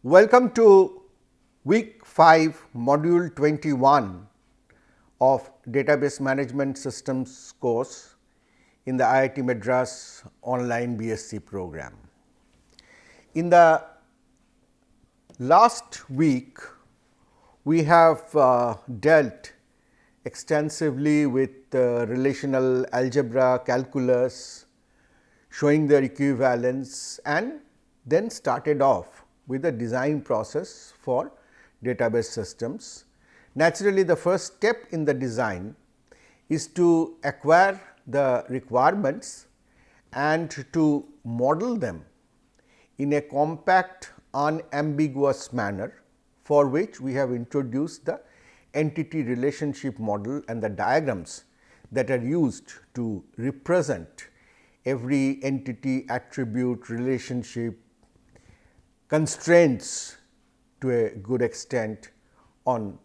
Welcome to week 5 module 21 of database management systems course in the IIT Madras online BSc program. In the last week, we have dealt extensively with relational algebra, calculus, showing their equivalence, and then started off with the design process for database systems. Naturally, the first step in the design is to acquire the requirements and to model them in a compact, unambiguous manner, for which we have introduced the entity relationship model and the diagrams that are used to represent every entity, attribute, relationship, constraints to a good extent on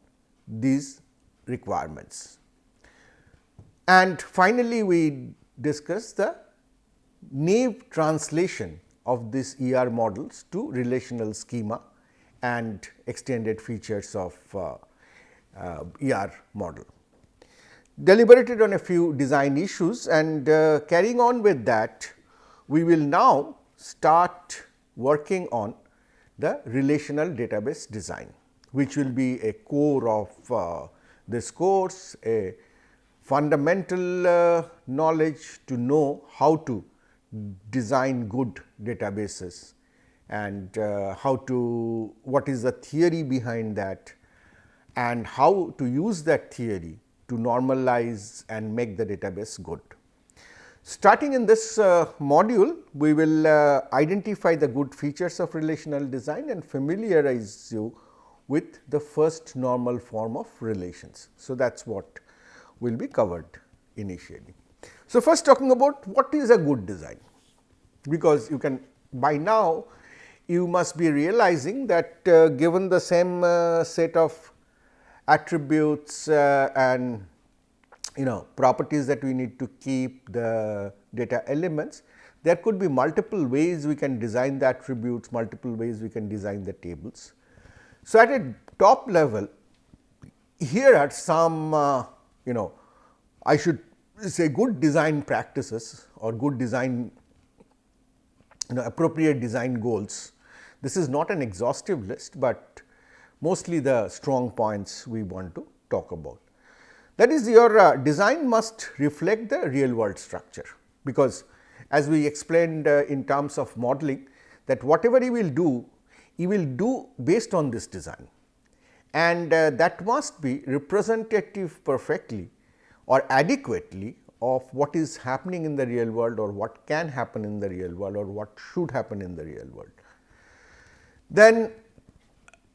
these requirements. And finally, we discuss the naive translation of these ER models to relational schema and extended features of ER model. Deliberated on a few design issues, and carrying on with that, we will now start working on the relational database design, which will be a core of this course, a fundamental knowledge to know how to design good databases and what is the theory behind that and how to use that theory to normalize and make the database good. Starting in this module, we will identify the good features of relational design and familiarize you with the first normal form of relations. So, that is what will be covered initially. So, first talking about what is a good design, because you can by now you must be realizing that given the same set of attributes and properties that we need to keep the data elements, there could be multiple ways we can design the attributes, multiple ways we can design the tables. So, at a top level, here are some I should say good design practices or good design appropriate design goals. This is not an exhaustive list, but mostly the strong points we want to talk about. That is, your design must reflect the real world structure, because as we explained in terms of modeling, that whatever you will do based on this design, and that must be representative perfectly or adequately of what is happening in the real world, or what can happen in the real world, or what should happen in the real world. Then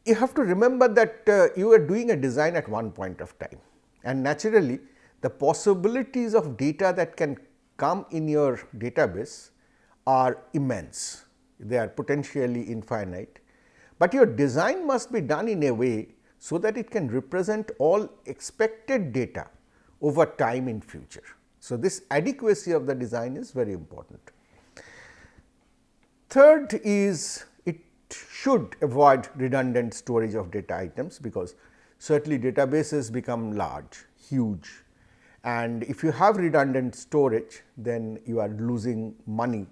you have to remember that you are doing a design at one point of time, and naturally the possibilities of data that can come in your database are immense. They are potentially infinite, but your design must be done in a way so that it can represent all expected data over time in future. So, this adequacy of the design is very important. Third is, it should avoid redundant storage of data items, because certainly databases become large, huge, and if you have redundant storage, then you are losing money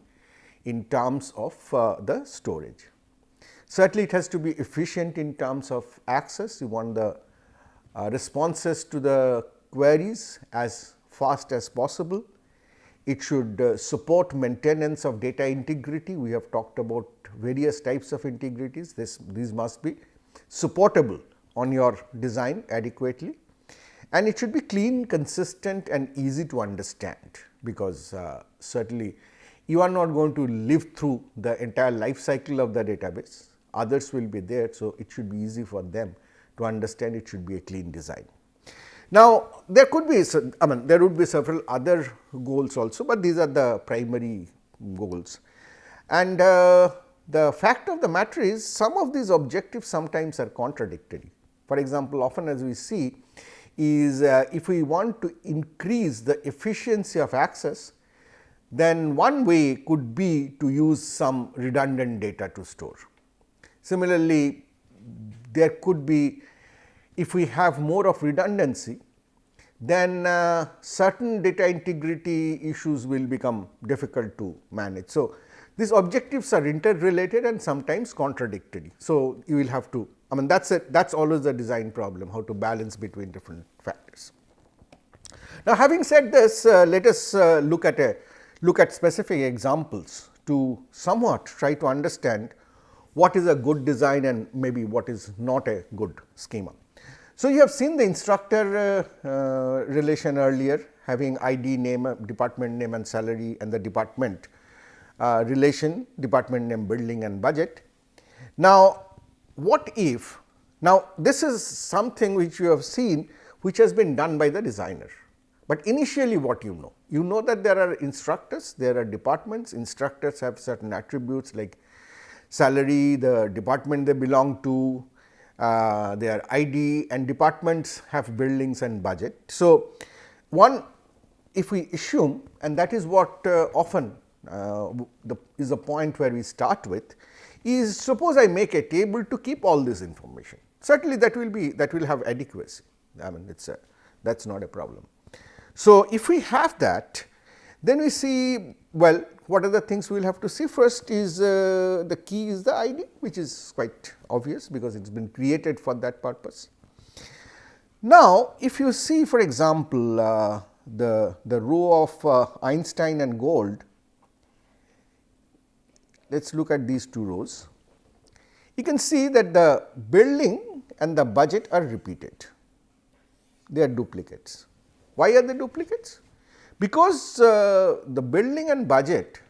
in terms of the storage. Certainly, it has to be efficient in terms of access. You want the responses to the queries as fast as possible. It should support maintenance of data integrity. We have talked about various types of integrities. These must be supportable on your design adequately, and it should be clean, consistent and easy to understand, because certainly you are not going to live through the entire life cycle of the database. Others will be there, so it should be easy for them to understand. It should be a clean design. Now, there could be, there would be several other goals also, but these are the primary goals. And the fact of the matter is, some of these objectives sometimes are contradictory. For example, often as we see is if we want to increase the efficiency of access, then one way could be to use some redundant data to store. Similarly, there could be, if we have more of redundancy, then certain data integrity issues will become difficult to manage. So, these objectives are interrelated and sometimes contradictory. So, you will have to, I mean that is always the design problem, how to balance between different factors. Now, having said this, let us look at specific examples to somewhat try to understand what is a good design and maybe what is not a good schema. So, you have seen the instructor relation earlier, having ID, name, department name and salary, and the department relation, department name, building and budget. Now, what if, now this is something which you have seen which has been done by the designer, but initially what you know that there are instructors, there are departments, instructors have certain attributes like salary, the department they belong to, their ID, and departments have buildings and budget. So, one, if we assume, and that is what often is the point where we start with, is suppose I make a table to keep all this information. Certainly, that will have adequacy. I mean, that is not a problem. So, if we have that, then we see, well, what are the things we will have to see? First is the key is the ID, which is quite obvious because it has been created for that purpose. Now, if you see, for example, the row of Einstein and Gold, let us look at these two rows. You can see that the building and the budget are repeated, they are duplicates. Why are they duplicates? Because the building and budget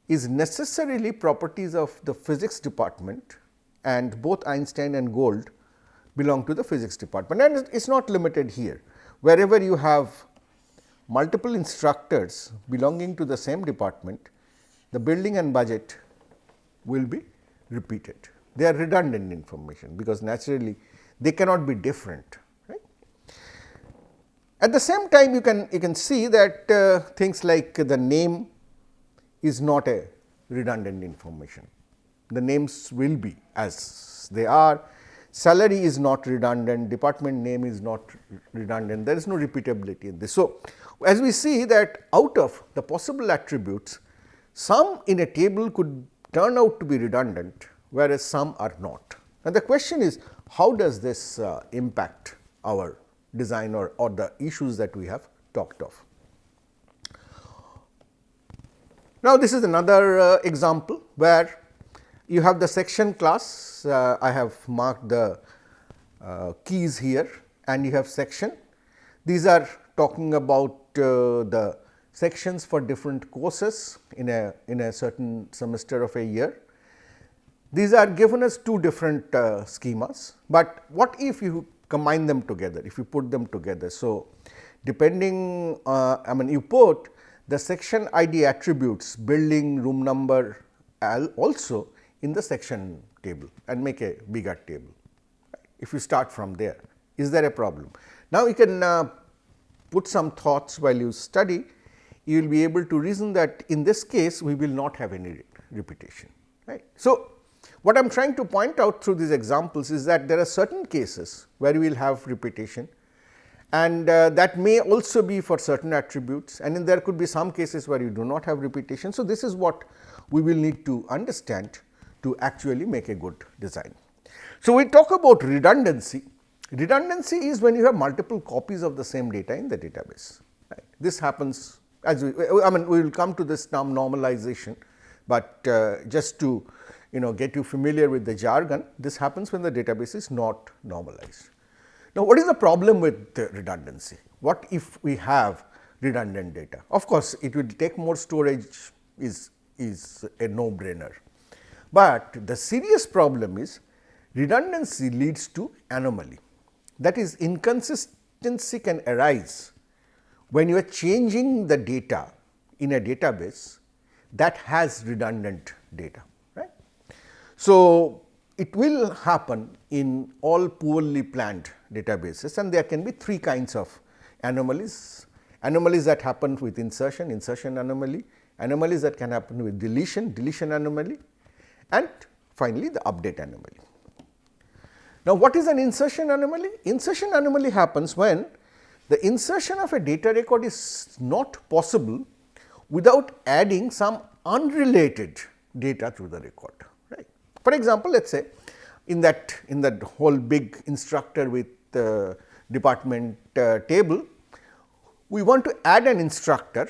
is necessarily properties of the physics department, and both Einstein and Gold belong to the physics department, and it is not limited here. Wherever you have multiple instructors belonging to the same department, the building and budget will be repeated. They are redundant information because naturally they cannot be different. Right? At the same time, you can see that things like the name is not a redundant information. The names will be as they are. Salary is not redundant, department name is not redundant, there is no repeatability in this. So, as we see that out of the possible attributes, some in a table could turn out to be redundant, whereas some are not. And the question is, how does this impact our design or the issues that we have talked of? Now, this is another example where you have the section class. I have marked the keys here, and you have section. These are talking about the sections for different courses in a certain semester of a year. These are given as two different schemas, but what if you combine them together, if you put them together. So, depending I mean you put the section ID attributes, building, room number also in the section table and make a bigger table. If you start from there, is there a problem? Now, you can put some thoughts while you study. You will be able to reason that in this case we will not have any repetition. Right. So, what I am trying to point out through these examples is that there are certain cases where we will have repetition, and that may also be for certain attributes, and then there could be some cases where you do not have repetition. So, this is what we will need to understand to actually make a good design. So, we talk about redundancy. Redundancy is when you have multiple copies of the same data in the database. Right. This happens as we will come to this term normalization, but just to get you familiar with the jargon, this happens when the database is not normalized. Now, what is the problem with redundancy? What if we have redundant data? Of course, it will take more storage is a no-brainer, but the serious problem is redundancy leads to anomaly. That is, inconsistency can arise when you are changing the data in a database that has redundant data. Right? So, it will happen in all poorly planned databases, and there can be three kinds of anomalies. Anomalies that happen with insertion, insertion anomaly, anomalies that can happen with deletion, deletion anomaly, and finally, the update anomaly. Now, what is an insertion anomaly? Insertion anomaly happens when the insertion of a data record is not possible without adding some unrelated data to the record. Right. For example, let us say in that whole big instructor with department table, we want to add an instructor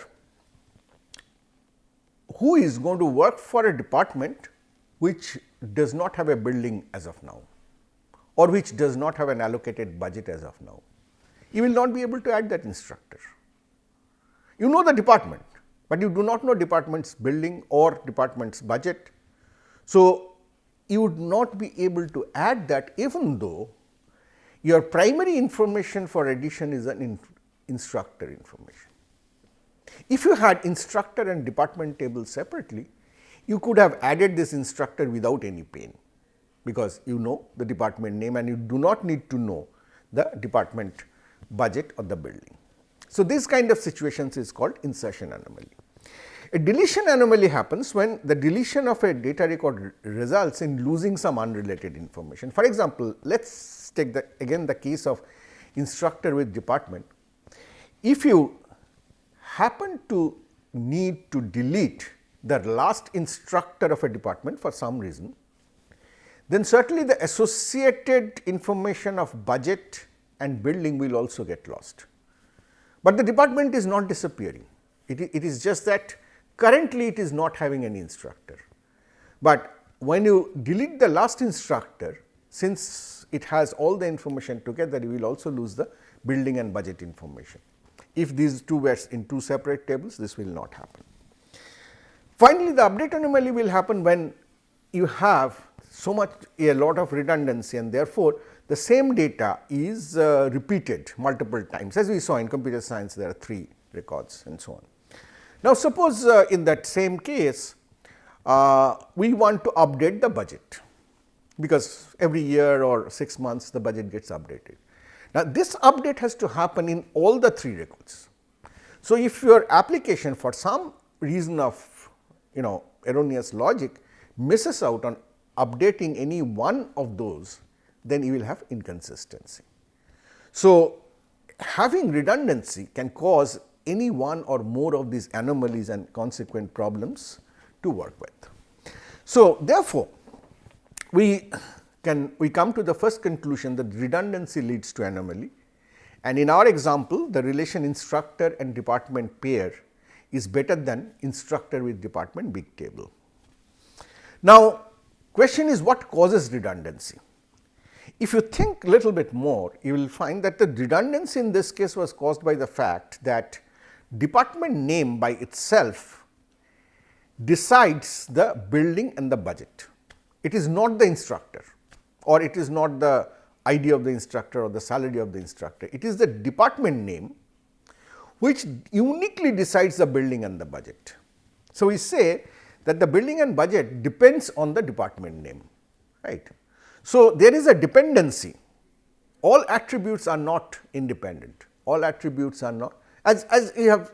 who is going to work for a department which does not have a building as of now, or which does not have an allocated budget as of now. You will not be able to add that instructor. You know the department, but you do not know department's building or department's budget. So, you would not be able to add that even though your primary information for addition is an instructor information. If you had instructor and department table separately, you could have added this instructor without any pain, because you know the department name and you do not need to know the department budget or the building. So, this kind of situations is called insertion anomaly. A deletion anomaly happens when the deletion of a data record results in losing some unrelated information. For example, let us take again the case of instructor with department. If you happen to need to delete the last instructor of a department for some reason, then certainly the associated information of budget and building will also get lost. But the department is not disappearing. It is just that currently it is not having any instructor. But when you delete the last instructor, since it has all the information together, you will also lose the building and budget information. If these two were in two separate tables, this will not happen. Finally, the update anomaly will happen when you have a lot of redundancy, and therefore, the same data is repeated multiple times. As we saw in computer science, there are 3 records and so on. Now, suppose in that same case, we want to update the budget, because every year or 6 months the budget gets updated. Now, this update has to happen in all the 3 records. So, if your application for some reason of erroneous logic misses out on updating any one of those, then you will have inconsistency. So, having redundancy can cause any one or more of these anomalies and consequent problems to work with. So, therefore, we come to the first conclusion that redundancy leads to anomaly, and in our example the relation instructor and department pair is better than instructor with department big table. Now, question is what causes redundancy? If you think little bit more, you will find that the redundancy in this case was caused by the fact that department name by itself decides the building and the budget. It is not the instructor, or it is not the ID of the instructor or the salary of the instructor. It is the department name which uniquely decides the building and the budget. So, we say that the building and budget depends on the department name, right. So, there is a dependency. All attributes are not independent, all attributes are not, as you have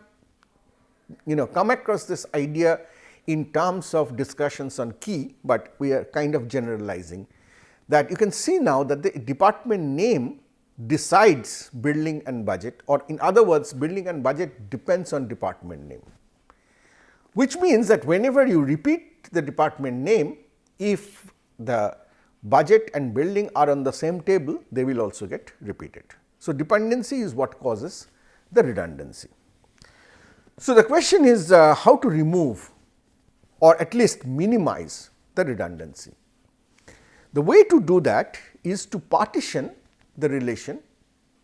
come across this idea in terms of discussions on key, but we are kind of generalizing that you can see now that the department name decides building and budget, or in other words building and budget depends on department name, which means that whenever you repeat the department name, if the budget and building are on the same table, they will also get repeated. So, dependency is what causes the redundancy. So, the question is how to remove or at least minimize the redundancy. The way to do that is to partition the relation,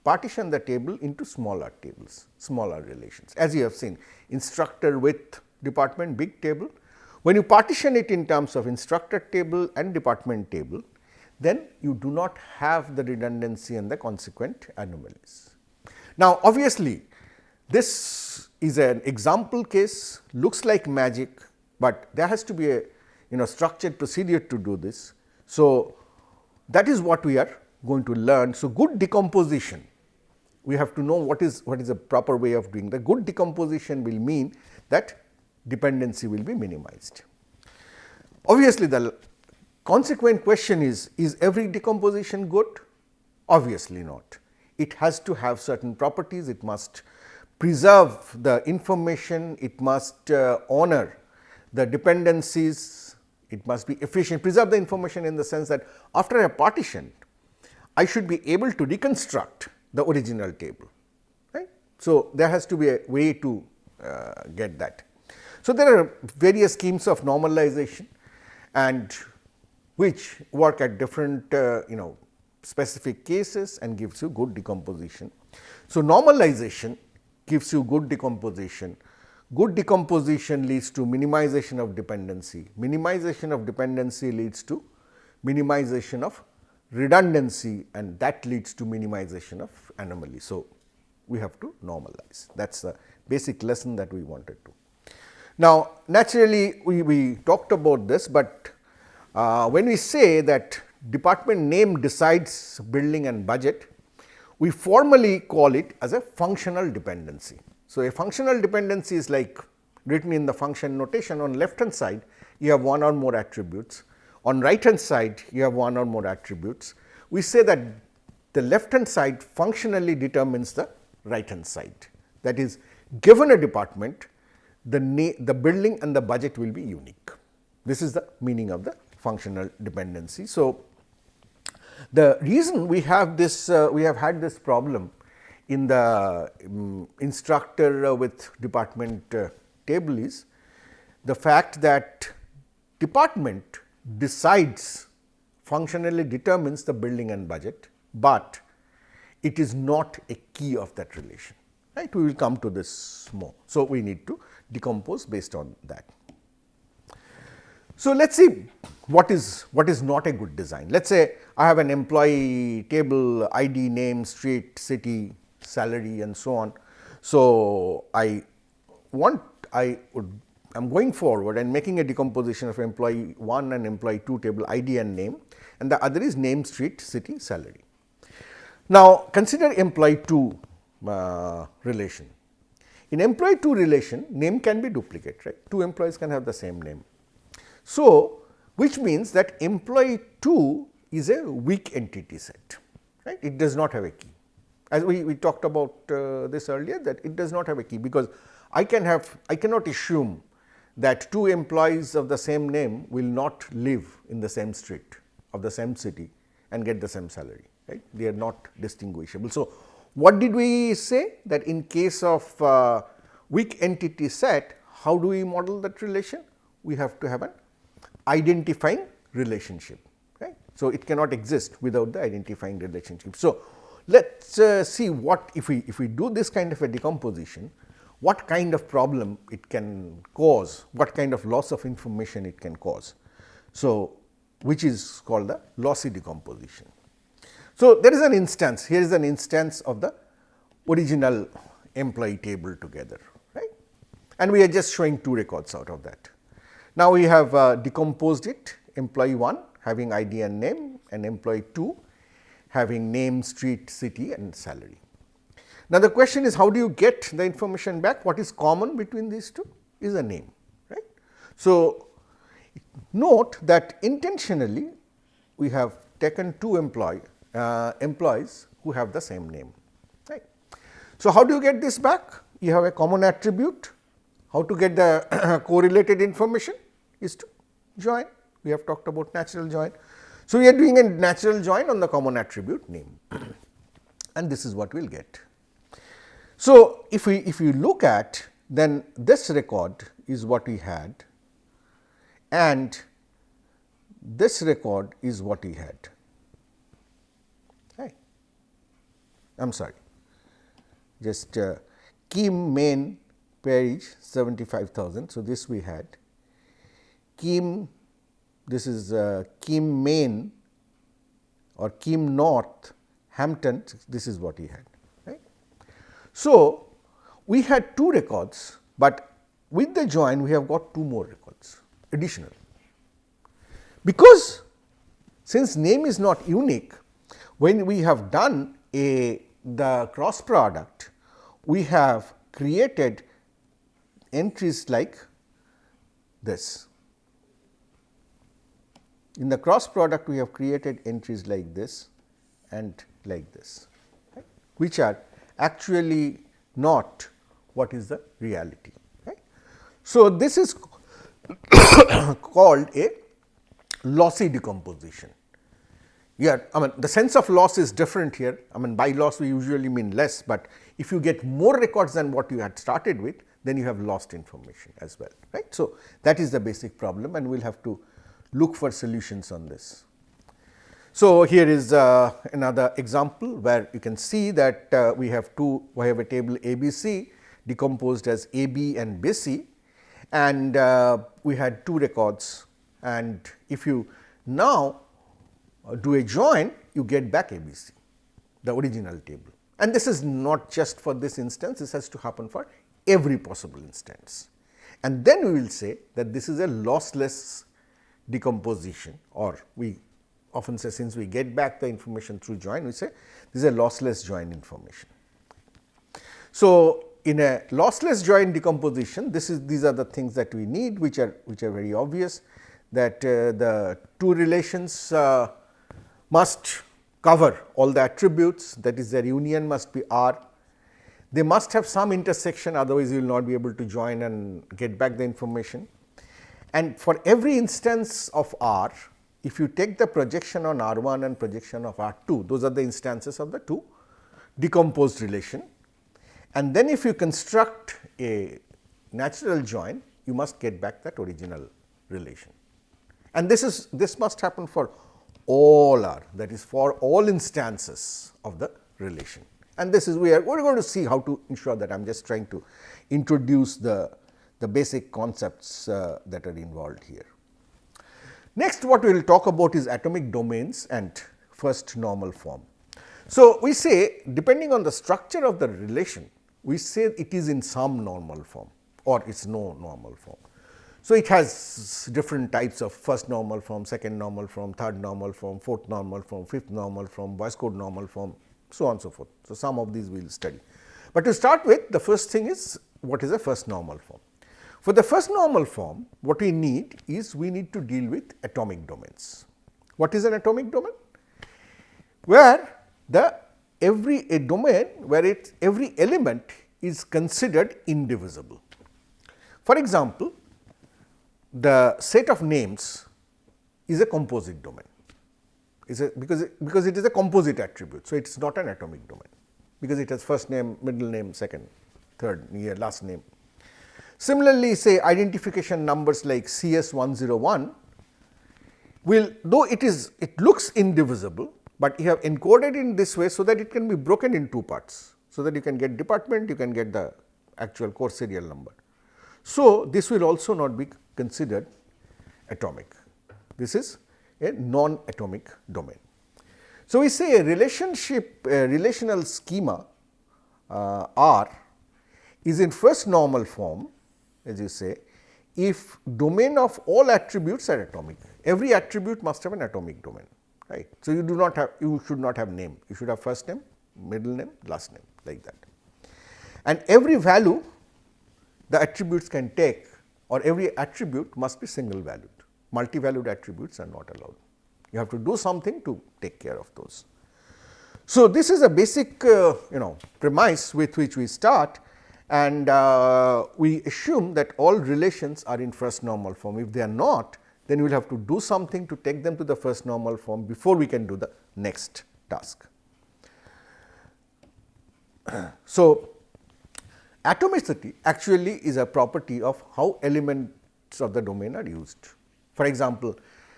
partition the table into smaller tables, smaller relations. As you have seen, instructor with department big table, when you partition it in terms of instructor table and department table, then you do not have the redundancy and the consequent anomalies. Now, obviously, this is an example case, looks like magic, but there has to be a structured procedure to do this. So, that is what we are going to learn. So, good decomposition, we have to know what is a proper way of doing. The good decomposition will mean that dependency will be minimized. Obviously, the consequent question is every decomposition good? Obviously not. It has to have certain properties, it must preserve the information, it must honor the dependencies, it must be efficient, preserve the information in the sense that after a partition, I should be able to reconstruct the original table, right. So, there has to be a way to get that. So, there are various schemes of normalization and which work at different specific cases and gives you good decomposition. So, normalization gives you good decomposition. Good decomposition leads to minimization of dependency. Minimization of dependency leads to minimization of redundancy, and that leads to minimization of anomaly. So, we have to normalize. That is the basic lesson that we wanted to. Now, naturally, we talked about this, but when we say that department name decides building and budget, we formally call it as a functional dependency. So, a functional dependency is like written in the function notation. On left hand side, you have one or more attributes. On right hand side, you have one or more attributes. We say that the left hand side functionally determines the right hand side. That is, given a department, the building and the budget will be unique. This is the meaning of the functional dependency. So, the reason we have this, we have had this problem in the instructor with department table is the fact that department decides, functionally determines the building and budget, but it is not a key of that relation, right. We will come to this more. So, we need to decompose based on that. So, let us see what is not a good design. Let us say I have an employee table, ID, name, street, city, salary and so on. So, I am going forward and making a decomposition of employee 1 and employee 2 table ID and name, and the other is name, street, city, salary. Now, consider employee 2 relation. In employee 2 relation, name can be duplicate, right. 2 employees can have the same name. So, which means that employee 2 is a weak entity set, right. It does not have a key. As we talked about this earlier, that it does not have a key, because I cannot assume that 2 employees of the same name will not live in the same street of the same city and get the same salary, right. They are not distinguishable. So, what did we say? That in case of weak entity set, how do we model that relation? We have to have an identifying relationship, right. So, it cannot exist without the identifying relationship. So, let us see what if we do this kind of a decomposition, what kind of problem it can cause, what kind of loss of information it can cause. So, which is called the lossy decomposition. So, there is an instance, here is an instance of the original employee table together, right, and we are just showing 2 records out of that. Now, we have decomposed it, employee 1 having ID and name, and employee 2 having name, street, city and salary. Now, the question is, how do you get the information back? What is common between these two is a name, right. So, note that intentionally we have taken 2 employees who have the same name, right. So, how do you get this back? You have a common attribute. How to get the correlated information is to join. We have talked about natural join. So, we are doing a natural join on the common attribute name and this is what we will get. So, if you look at, then this record is what we had and this record is what we had. Right. I am sorry, just Kim main page 75,000. So, this we had Kim, this is Kim main or Kim north Hampton, this is what he had, right. So, we had 2 records, but with the join we have got 2 more records additional, because since name is not unique, when we have done the cross product, we have created entries like this. In the cross product, we have created entries like this and like this, right, which are actually not what is the reality. Right. So, this is called a lossy decomposition. Yeah, I mean the sense of loss is different here. I mean by loss we usually mean less, but if you get more records than what you had started with, then you have lost information as well, right. So, that is the basic problem, and we will have to look for solutions on this. So, here is another example where you can see that we have a table ABC decomposed as AB and BC, and we had 2 records, and if you now do a join, you get back ABC, the original table. And this is not just for this instance, this has to happen for every possible instance. And then we will say that this is a lossless decomposition, or we often say, since we get back the information through join, we say this is a lossless join information. So, in a lossless join decomposition, these are the things that we need, which are very obvious, that the 2 relations must cover all the attributes, that is, their union must be R. They must have some intersection, otherwise you will not be able to join and get back the information. And for every instance of R, if you take the projection on R1 and projection of R2, those are the instances of the 2 decomposed relation. And then if you construct a natural join, you must get back that original relation. And this must happen for all R, that is for all instances of the relation. And this is we are going to see how to ensure that. I am just trying to introduce the basic concepts that are involved here. Next, what we will talk about is atomic domains and first normal form. So, we say depending on the structure of the relation, we say it is in some normal form or it is no normal form. So, it has different types of first normal form, second normal form, third normal form, fourth normal form, fifth normal form, Boyce code normal form, so on and so forth. So, some of these we will study. But to start with, the first thing is what is a first normal form. For the first normal form, what we need is we need to deal with atomic domains. What is an atomic domain? Where every domain where every element is considered indivisible. For example, the set of names is a composite domain, because it is a composite attribute. So, it is not an atomic domain, because it has first name, middle name, second, third, last name. Similarly, say identification numbers like CS101 will, though it looks indivisible, but you have encoded in this way so that it can be broken in 2 parts, so that you can get department, you can get the actual course serial number. So, this will also not be considered atomic. This is a non-atomic domain. So, we say a relational schema R is in first normal form, as you say, if domain of all attributes are atomic. Every attribute must have an atomic domain, right. So, you should not have name, you should have first name, middle name, last name, like that. And every value the attributes can take, or every attribute must be single valued. Multi-valued attributes are not allowed. You have to do something to take care of those. So, this is a basic premise with which we start, and we assume that all relations are in first normal form. If they are not, then we will have to do something to take them to the first normal form before we can do the next task. So, atomicity actually is a property of how elements of the domain are used. For example,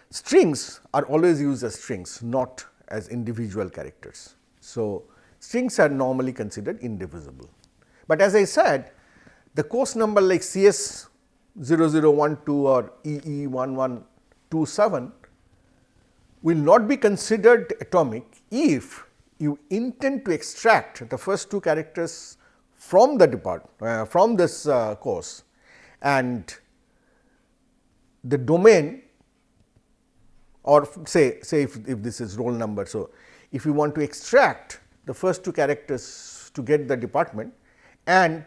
strings are always used as strings, not as individual characters. So, strings are normally considered indivisible. But as I said, the course number like CS0012 or EE1127 will not be considered atomic if you intend to extract the first 2 characters from the from this course, and the domain, or say if this is roll number. So, if you want to extract the first 2 characters to get the department and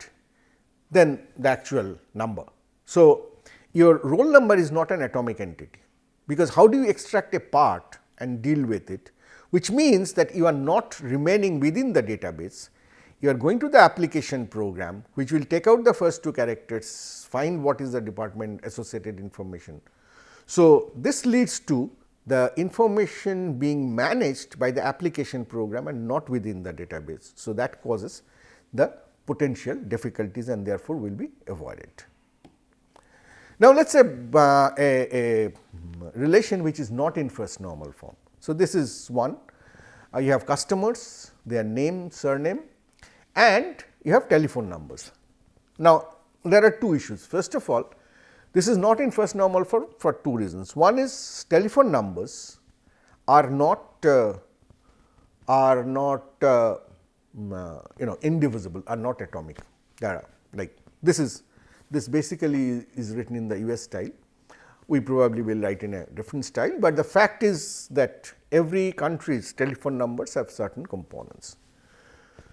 then the actual number. So, your roll number is not an atomic entity, because how do you extract a part and deal with it, which means that you are not remaining within the database. You are going to the application program, which will take out the first two characters, find what is the department associated information. So, this leads to the information being managed by the application program and not within the database. So, that causes the potential difficulties and therefore, will be avoided. Now, let us say a relation which is not in first normal form. So, this is one, you have customers, their name, surname, and you have telephone numbers. Now, there are two issues. First of all, this is not in first normal form for two reasons. One is telephone numbers are not indivisible, are not atomic. Like this basically is written in the US style. We probably will write in a different style, but the fact is that every country's telephone numbers have certain components.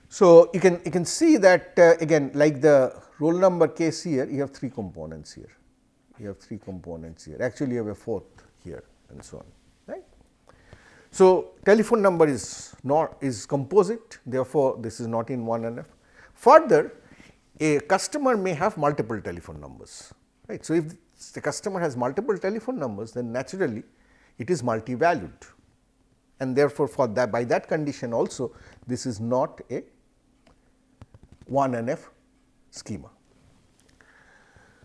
So, you can see that again, like the roll number case here, you have three components here. You have three components here. Actually, you have a fourth here and so on, right. So, telephone number is composite, therefore, this is not in 1NF. Further, a customer may have multiple telephone numbers, right. So, if the customer has multiple telephone numbers, then naturally it is multi-valued, and therefore, for that, by that condition also, this is not a 1NF schema.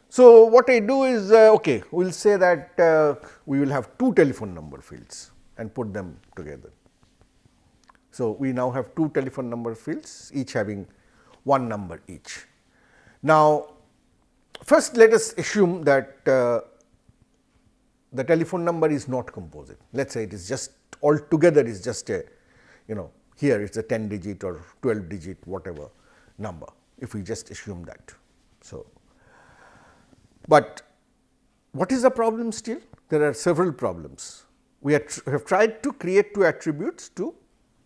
So, what I do is okay, we will say that we will have two telephone number fields and put them together. So, we now have two telephone number fields, each having one number each. Now, first let us assume that the telephone number is not composite. Let us say it is just altogether is just a, here it is a 10 digit or 12 digit whatever number, if we just assume that. So, but what is the problem still? There are several problems. We have tried to create two attributes to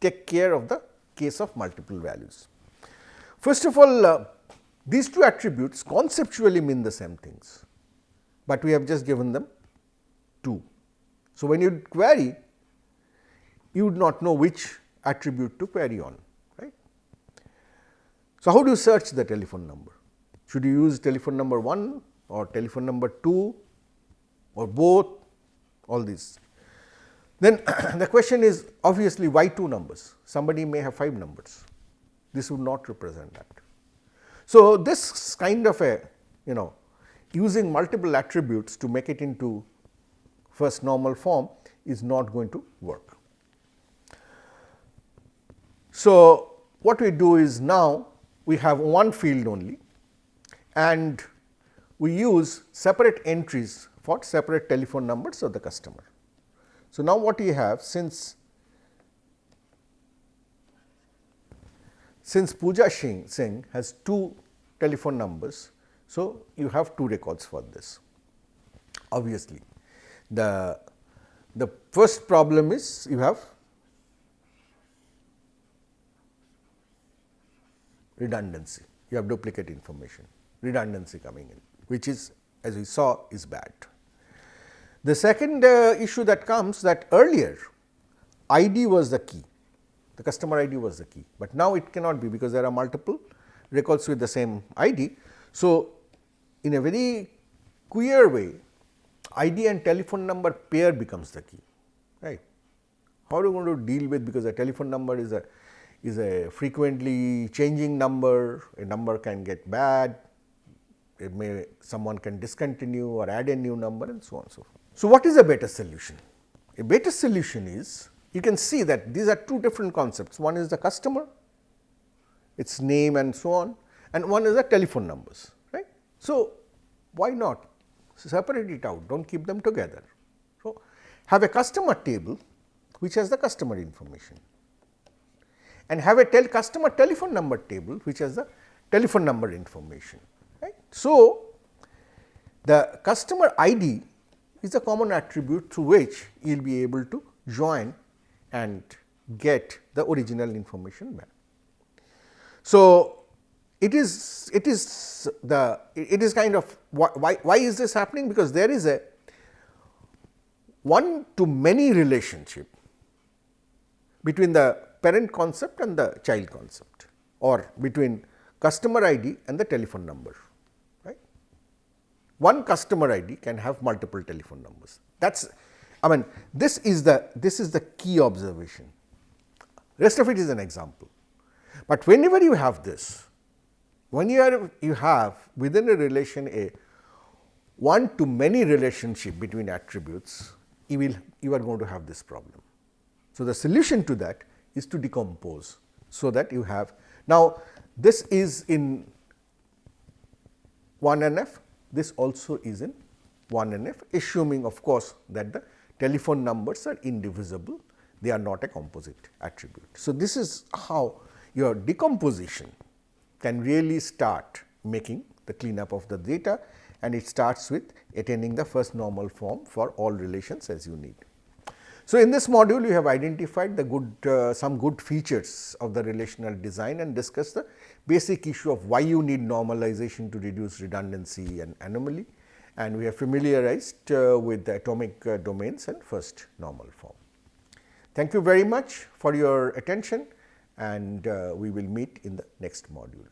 take care of the case of multiple values. First of all, these two attributes conceptually mean the same things, but we have just given them two. So, when you query, you would not know which attribute to query on, right. So, how do you search the telephone number? Should you use telephone number 1 or telephone number 2 or both, all these? Then the question is obviously why two numbers? Somebody may have 5 numbers, this would not represent that. So, this kind of a using multiple attributes to make it into first normal form is not going to work. So, what we do is now we have one field only and we use separate entries for separate telephone numbers of the customer. So, now what we have, since Pooja Singh has two telephone numbers, so you have two records for this. Obviously, the first problem is you have redundancy, you have duplicate information, redundancy coming in, which is, as we saw, is bad. The second issue that comes, that earlier ID was the key, the customer ID was the key, but now it cannot be because there are multiple records with the same ID. So, in a very queer way, ID and telephone number pair becomes the key, right. How are you going to deal with, because a telephone number is a frequently changing number, a number can get bad, someone can discontinue or add a new number and so on and so forth. So, what is a better solution? A better solution is, you can see that these are two different concepts. One is the customer, its name and so on, and one is the telephone numbers, right. So, why not separate it out, do not keep them together. So, have a customer table which has the customer information and have a customer telephone number table which has the telephone number information, right. So, the customer ID is a common attribute through which you will be able to join and get the original information back. So, it is kind of why is this happening? Because there is one-to-many relationship between the parent concept and the child concept, or between customer ID and the telephone number. Right? One customer ID can have multiple telephone numbers. This is the key observation. Rest of it is an example. But whenever you have this, when you have within a relation a one-to-many relationship between attributes, you are going to have this problem. So, the solution to that is to decompose, so that you have, now this is in 1NF, this also is in 1NF, assuming of course that the telephone numbers are indivisible, they are not a composite attribute. So, this is how your decomposition can really start making the cleanup of the data, and it starts with attaining the first normal form for all relations as you need. So, in this module you have identified the some good features of the relational design and discussed the basic issue of why you need normalization to reduce redundancy and anomaly, and we have familiarized with the atomic domains and first normal form. Thank you very much for your attention, and we will meet in the next module.